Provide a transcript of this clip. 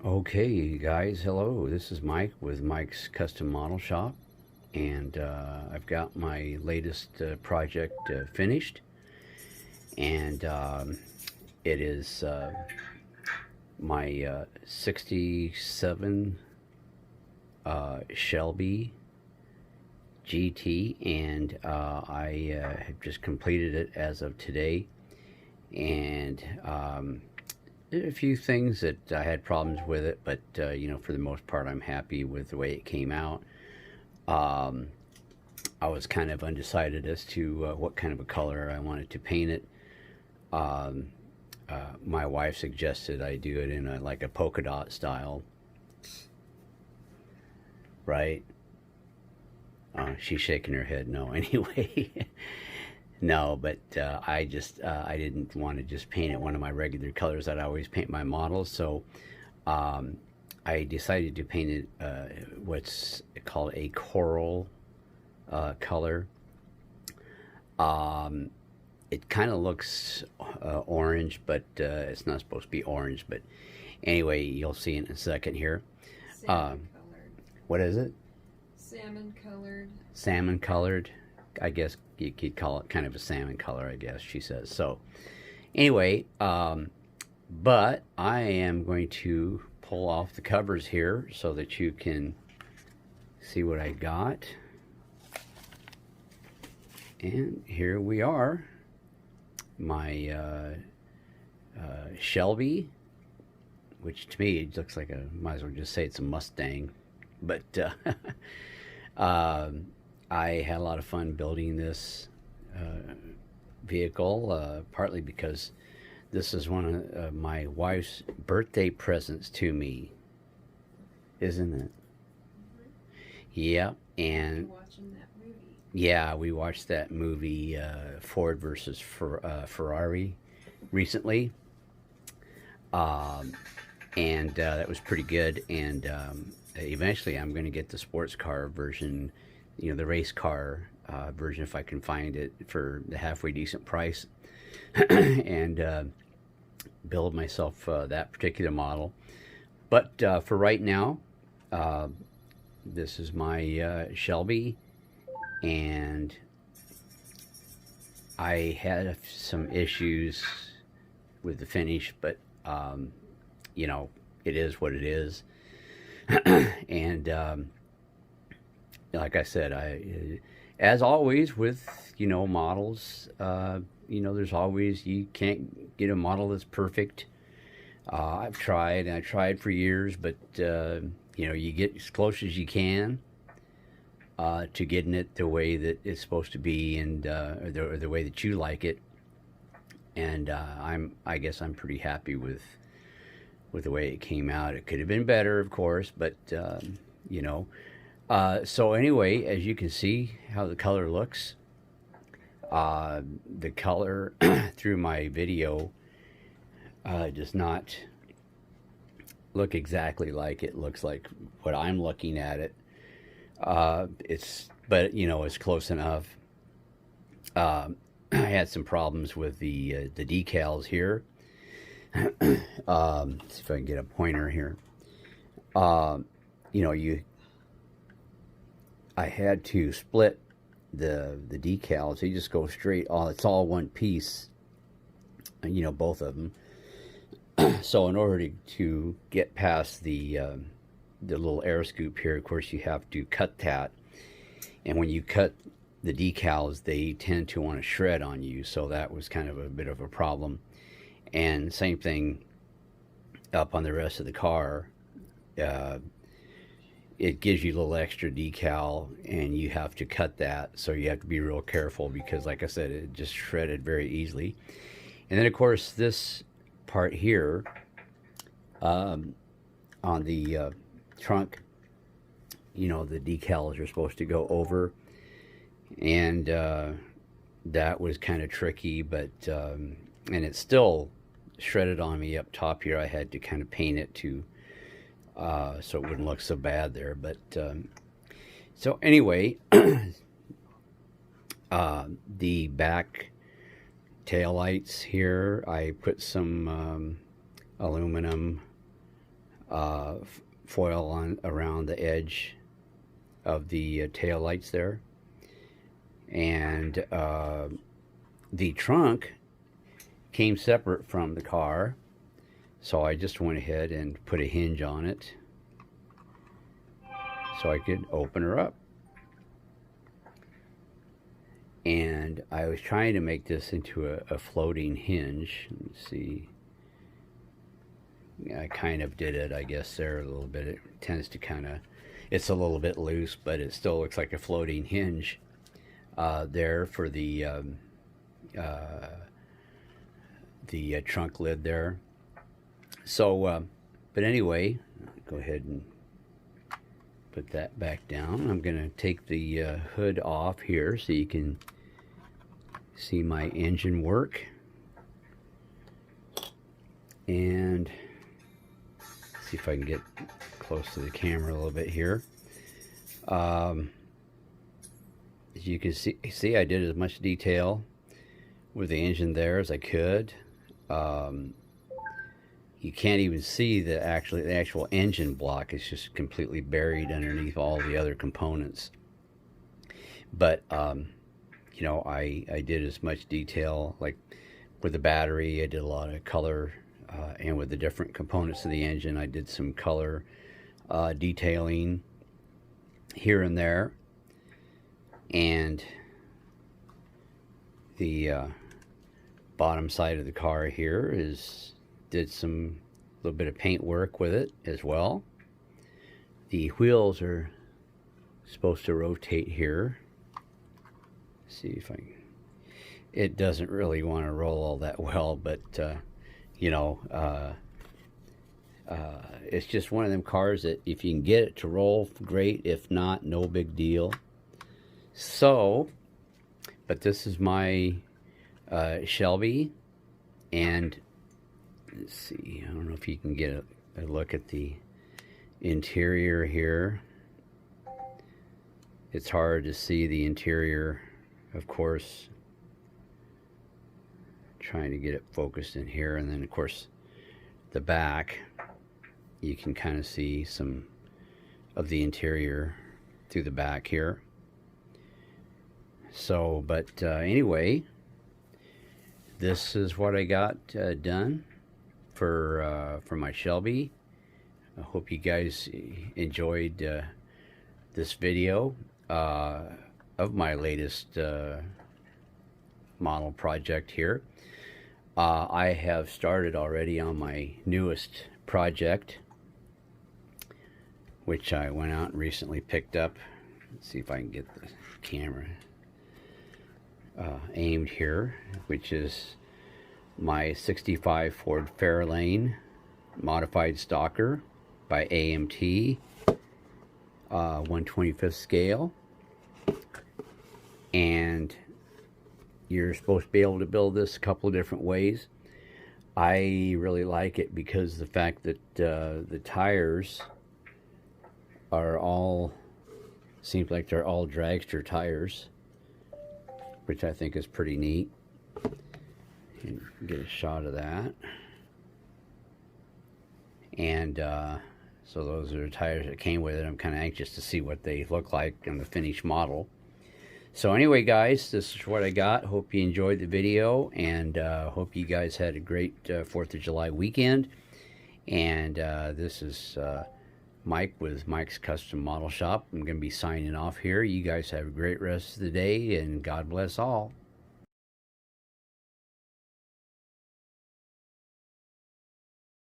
Okay, guys, hello. This is Mike with Mike's Custom Model Shop, and I've got my latest project finished, and it is my 67 Shelby GT, and I have just completed it as of today, and did a few things that I had problems with it, but for the most part, I'm happy with the way it came out. Um, I was kind of undecided as to what kind of a color I wanted to paint it. Um, my wife suggested I do it in like a polka dot style, right? She's shaking her head no. Anyway, no, but I didn't want to just paint it one of my regular colors that I always paint my models. So um, I decided to paint it what's called a coral color. Um, it kind of looks orange, but it's not supposed to be orange. But anyway, you'll see in a second here. Salmon colored. What is it? Salmon colored. Salmon colored. I guess you could call it kind of a salmon color, I guess she says. So anyway, but I am going to pull off the covers here so that you can see what I got. And here we are, my Shelby, which to me it looks like might as well just say it's a Mustang. But I had a lot of fun building this vehicle, partly because this is one of my wife's birthday presents to me, isn't it? Yep, and Watching that movie. yeah, we watched that movie Ford versus Ferrari recently, um, and that was pretty good. And eventually, I'm going to get the sports car version, the race car version, if I can find it for the halfway decent price, and build myself that particular model. But for right now, uh, this is my Shelby, and I had some issues with the finish, but you know, it is what it is. And like I said, as always with models, there's always you can't get a model that's perfect. I've tried and I tried for years, but you get as close as you can to getting it the way that it's supposed to be, and or the way that you like it. And I guess I'm pretty happy with the way it came out. It could have been better, of course, but you know. So anyway, as you can see how the color looks, the color through my video does not look exactly like it looks like what I'm looking at it. But it's close enough. I had some problems with the decals here. See if I can get a pointer here. Uh, you know, you I had to split the decals. They just go straight. It's all one piece. Both of them. So in order to get past the little air scoop here, of course, you have to cut that. And when you cut the decals, they tend to want to shred on you. So that was kind of a bit of a problem. And same thing up on the rest of the car. Uh, it gives you a little extra decal, and you have to cut that. So you have to be real careful because, like I said, it just shredded very easily. And then, of course, this part here on the trunk, the decals are supposed to go over, and that was kind of tricky, but and it's still shredded on me up top here. I had to kind of paint it to so it wouldn't look so bad there, but so anyway, the back tail lights here, I put some aluminum foil on around the edge of the tail lights there. And the trunk came separate from the car, so I just went ahead and put a hinge on it so I could open her up. And I was trying to make this into a floating hinge. Let's see. I kind of did it, I guess, there a little bit. It tends to kind of, it's a little bit loose, but it still looks like a floating hinge there for the trunk lid there. So, but anyway, go ahead and put that back down. I'm going to take the hood off here so you can see my engine work. And see if I can get close to the camera a little bit here. As you can see I did as much detail with the engine there as I could. You can't even see the actual engine block. It's just completely buried underneath all the other components. But you know, I did as much detail, like with the battery I did a lot of color, and with the different components of the engine I did some color detailing here and there. And the bottom side of the car here did some little bit of paint work with it as well. The wheels are supposed to rotate here. See if I can. It doesn't really want to roll all that well, but you know, it's just one of them cars that if you can get it to roll, great. If not, no big deal. So, but this is my Shelby, and let's see, I don't know if you can get a look at the interior here. It's hard to see the interior, of course. Trying to get it focused in here, and then of course the back, you can kind of see some of the interior through the back here. So, but anyway, this is what I got done for my Shelby. I hope you guys enjoyed this video of my latest model project here. I have started already on my newest project, which I went out and recently picked up. Let's see if I can get the camera aimed here, which is my 65 Ford Fairlane modified stalker by AMT, 1/25th scale. And you're supposed to be able to build this a couple of different ways. I really like it because the fact that the tires are all, seems like they're all dragster tires, which I think is pretty neat. And get a shot of that. And so those are the tires that came with it. I'm kind of anxious to see what they look like in the finished model. So anyway, guys, this is what I got. Hope you enjoyed the video, and hope you guys had a great 4th of July weekend. And this is Mike with Mike's Custom Model Shop. I'm going to be signing off here. You guys have a great rest of the day, and God bless all.